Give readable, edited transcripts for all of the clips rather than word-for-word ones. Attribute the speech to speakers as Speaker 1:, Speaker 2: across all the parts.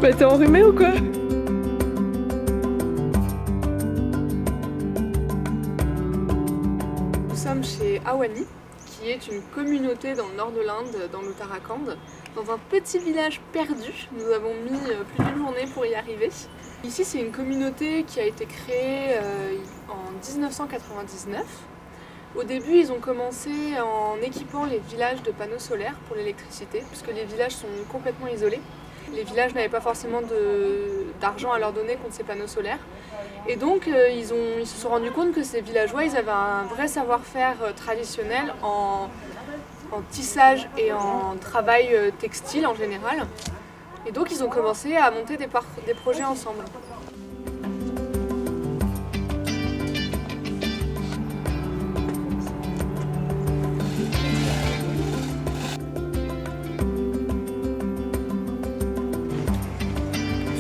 Speaker 1: Bah t'es enrhumé ou quoi? Nous sommes chez Awani, qui est une communauté dans le nord de l'Inde, dans l'Uttarakhand, dans un petit village perdu. Nous avons mis plus d'une journée pour y arriver. Ici, c'est une communauté qui a été créée en 1999. Au début, ils ont commencé en équipant les villages de panneaux solaires pour l'électricité, puisque les villages sont complètement isolés. Les villages n'avaient pas forcément d'argent à leur donner contre ces panneaux solaires. Et donc, ils se sont rendus compte que ces villageois, ils avaient un vrai savoir-faire traditionnel en tissage et en travail textile en général. Et donc, ils ont commencé à monter des projets ensemble.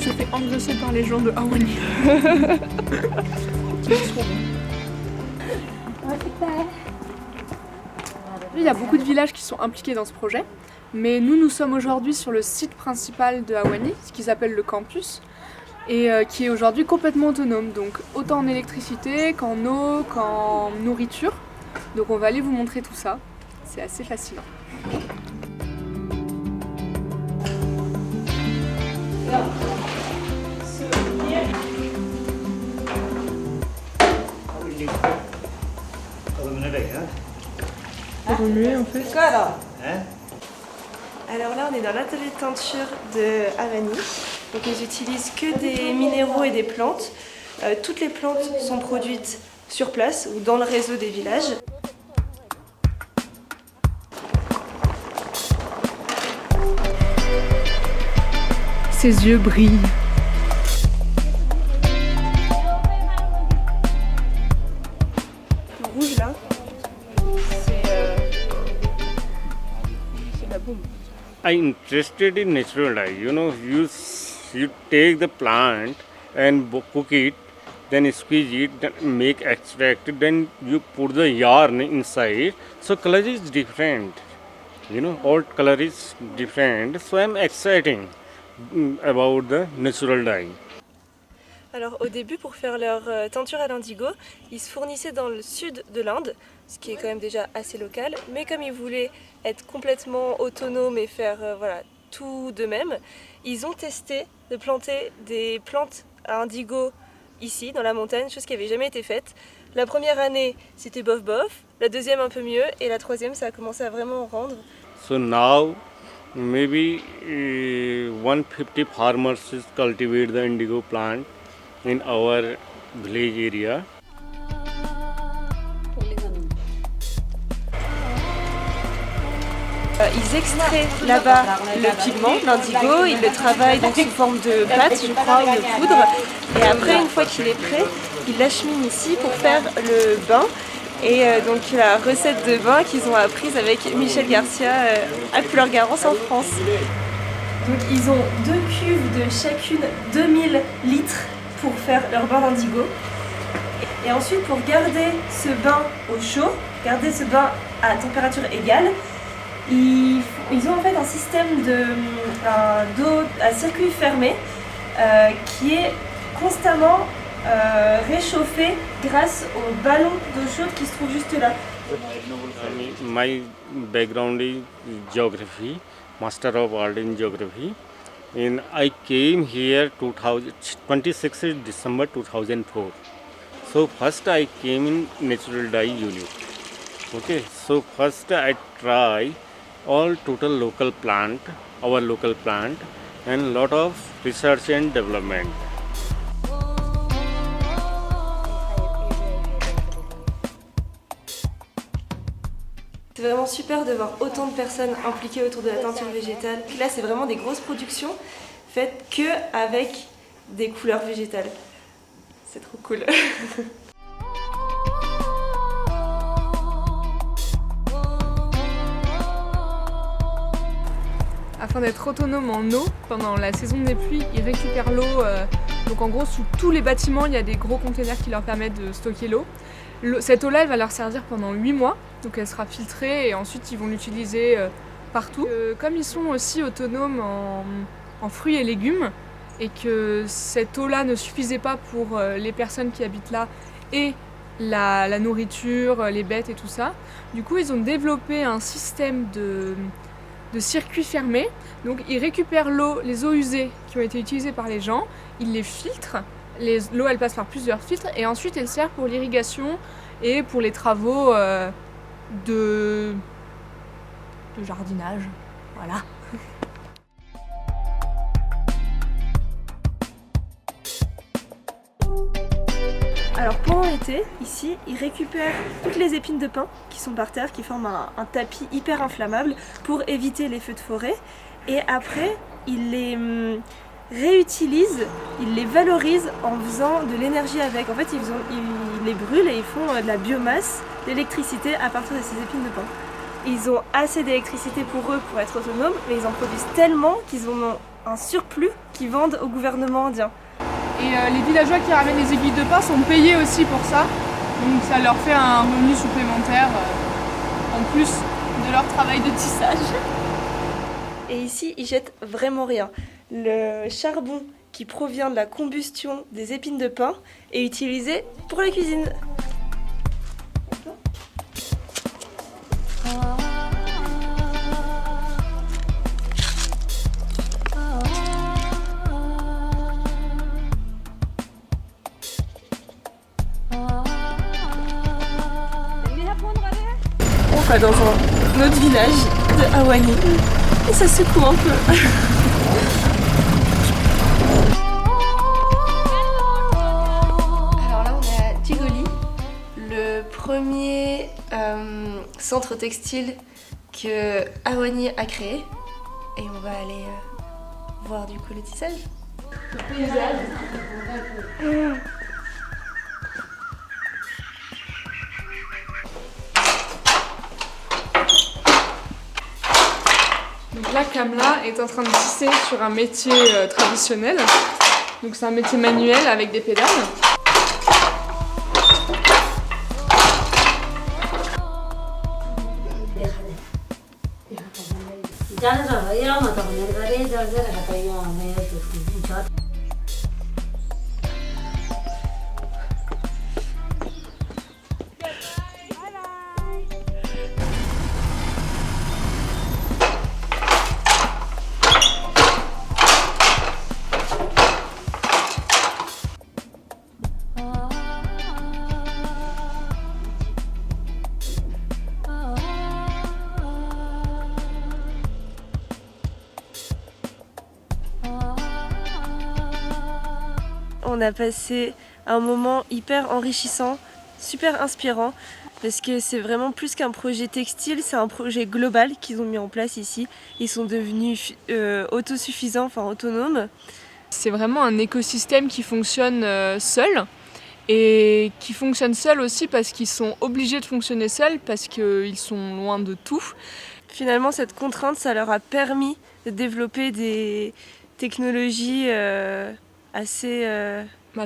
Speaker 1: Je fais engraisser par les gens de Awani. Il y a beaucoup de villages qui sont impliqués dans ce projet, mais nous sommes aujourd'hui sur le site principal de Awani, ce qui s'appelle le campus, et qui est aujourd'hui complètement autonome, donc autant en électricité qu'en eau, qu'en nourriture. Donc on va aller vous montrer tout ça, c'est assez fascinant. Remuer en fait.
Speaker 2: Alors là, on est dans l'atelier de teinture de Awani. Donc ils utilisent que des minéraux et des plantes. Toutes les plantes sont produites sur place ou dans le réseau des villages.
Speaker 1: Ses yeux brillent.
Speaker 2: Le rouge là, c'est la boum.
Speaker 3: I'm interested in natural dye. You take the plant and cook it, then squeeze it, then make extract, then you put the yarn inside. So color is different. All color is different. So I'm exciting about the natural dye.
Speaker 2: Alors au début, pour faire leur teinture à l'indigo, ils se fournissaient dans le sud de l'Inde, ce qui est quand même déjà assez local, mais comme ils voulaient être complètement autonomes et faire tout d'eux-mêmes, ils ont testé de planter des plantes à indigo ici, dans la montagne, chose qui n'avait jamais été faite. La première année, c'était bof bof, la deuxième un peu mieux, et la troisième, ça a commencé à vraiment rendre.
Speaker 3: So now, maybe 150 farmers cultivate the indigo plant in our village area.
Speaker 2: Ils extraient là-bas le pigment, l'indigo, ils le travaillent donc sous forme de pâte, je crois, ou de poudre. Et après, une fois qu'il est prêt, ils l'acheminent ici pour faire le bain. Et donc la recette de bain qu'ils ont apprise avec Michel Garcia à Couleurs-Garance en France. Donc ils ont 2 cuves de chacune 2000 litres pour faire leur bain d'indigo. Et ensuite, pour garder ce bain au chaud, garder ce bain à température égale, ils ont en fait un système d'eau à circuit fermé qui est constamment réchauffé grâce au ballon d'eau chaude qui se trouve juste là.
Speaker 3: My background is geography, Master of Art in Geography. And I came here 26 December 2004. So first I came in natural dye unit. Okay, so first I try all total local plant, our local plant, and lot of research and development.
Speaker 2: C'est vraiment super de voir autant de personnes impliquées autour de la teinture végétale. Là, c'est vraiment des grosses productions faites que avec des couleurs végétales. C'est trop cool.
Speaker 1: Afin d'être autonome en eau, pendant la saison des pluies, ils récupèrent l'eau. Donc en gros, sous tous les bâtiments, il y a des gros containers qui leur permettent de stocker l'eau. Cette eau-là, elle va leur servir pendant 8 mois, donc elle sera filtrée et ensuite ils vont l'utiliser partout. Comme ils sont aussi autonomes en fruits et légumes et que cette eau-là ne suffisait pas pour les personnes qui habitent là et la nourriture, les bêtes et tout ça. Du coup, ils ont développé un système de circuits fermés. Donc, ils récupèrent l'eau, les eaux usées qui ont été utilisées par les gens, ils les filtrent. L'eau, elle passe par plusieurs filtres et ensuite, elle sert pour l'irrigation et pour les travaux de jardinage. Voilà.
Speaker 2: Alors pendant l'été, ici, ils récupèrent toutes les épines de pin qui sont par terre, qui forment un tapis hyper inflammable pour éviter les feux de forêt. Et après, ils les réutilisent, ils les valorisent en faisant de l'énergie avec. En fait, ils les brûlent et ils font de la biomasse, d'électricité à partir de ces épines de pin. Ils ont assez d'électricité pour eux pour être autonomes, mais ils en produisent tellement qu'ils en ont un surplus qu'ils vendent au gouvernement indien.
Speaker 1: Et les villageois qui ramènent les aiguilles de pin sont payés aussi pour ça. Donc ça leur fait un revenu supplémentaire en plus de leur travail de tissage.
Speaker 2: Et ici, ils jettent vraiment rien. Le charbon qui provient de la combustion des épines de pin est utilisé pour la cuisine. On va dans un autre village de Awani et ça secoue un peu. Alors là on est à Tigoli, le premier centre textile que Awani a créé et on va aller voir du coup le tissage. Le paysage.
Speaker 1: Donc là, Kamla est en train de tisser sur un métier traditionnel. Donc c'est un métier manuel avec des pédales.
Speaker 2: On a passé un moment hyper enrichissant, super inspirant, parce que c'est vraiment plus qu'un projet textile, c'est un projet global qu'ils ont mis en place ici. Ils sont devenus autosuffisants, enfin autonomes.
Speaker 1: C'est vraiment un écosystème qui fonctionne seul et qui fonctionne seul aussi parce qu'ils sont obligés de fonctionner seuls parce qu'ils sont loin de tout.
Speaker 2: Finalement, cette contrainte, ça leur a permis de développer des technologies assez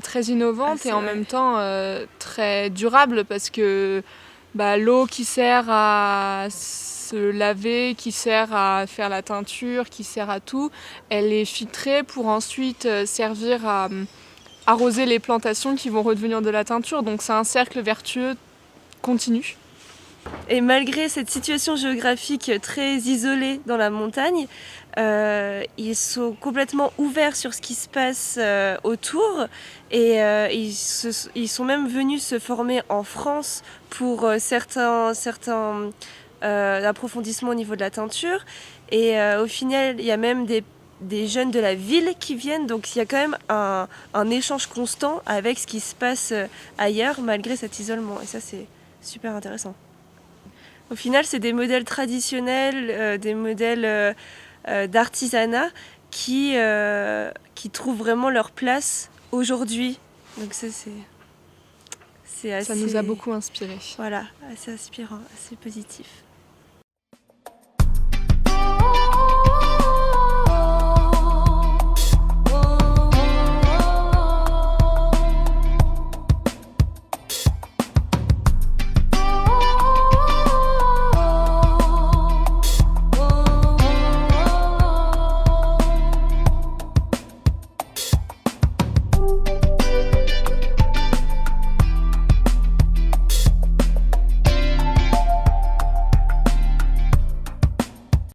Speaker 1: très innovantes et en même temps très durables parce que l'eau qui sert à se laver, qui sert à faire la teinture, qui sert à tout, elle est filtrée pour ensuite servir à arroser les plantations qui vont redevenir de la teinture. Donc c'est un cercle vertueux continu.
Speaker 2: Et malgré cette situation géographique très isolée dans la montagne, ils sont complètement ouverts sur ce qui se passe autour et ils sont même venus se former en France pour certains approfondissements au niveau de la teinture. Et au final, il y a même des jeunes de la ville qui viennent, donc il y a quand même un échange constant avec ce qui se passe ailleurs malgré cet isolement. Et ça, c'est super intéressant. Au final, c'est des modèles traditionnels, des modèles d'artisanat qui trouvent vraiment leur place aujourd'hui. Donc ça, c'est assez...
Speaker 1: Ça nous a beaucoup inspirés.
Speaker 2: Voilà, assez inspirant, assez positif.